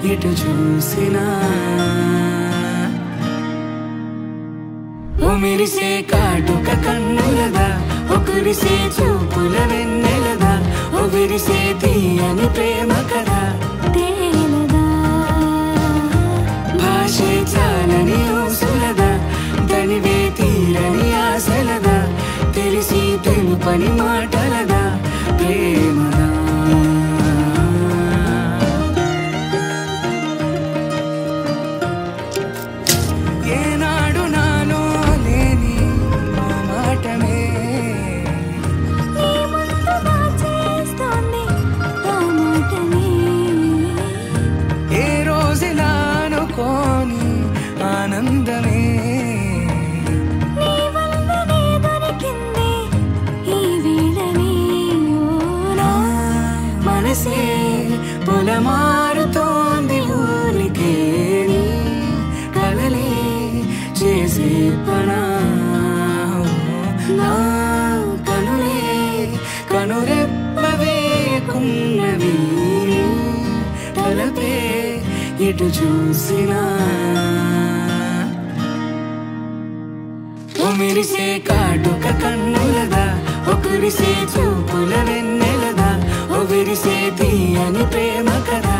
ఇటు చూసినా ఓ మెరిసే కాటుక కన్నులదా ఓ కురిసే చూపుల వెన్నెలదా ఓ విరిసే తీయని ప్రేమ కదా తేలదా భాషే చాలని ఊసులదా తనివే తీరని ఆశలదా తెలిసి తెలుపని మాటలదా ప్రేమదా ఏనాడు నాలో లేని ఆ మాటమే నీ ముందు దాచేస్తోంది ఆ మాటనే ఏ రోజులా అనుకోని ఆనందమే నీ వల్లనే దొరికింది ఈ వేళనే నా మనసే పొలమారుతోంది ఊరికే నీ కలలే చేసే పనా నా కనులే కనురెప్పవే కున్నవి తలపే ఇటు చూసినా ఓ మెరిసే కాటుక కన్నులదా ఓ కురిసే చూపుల వెన్నెలదా ఓ విరిసే తీయని ప్రేమ కదా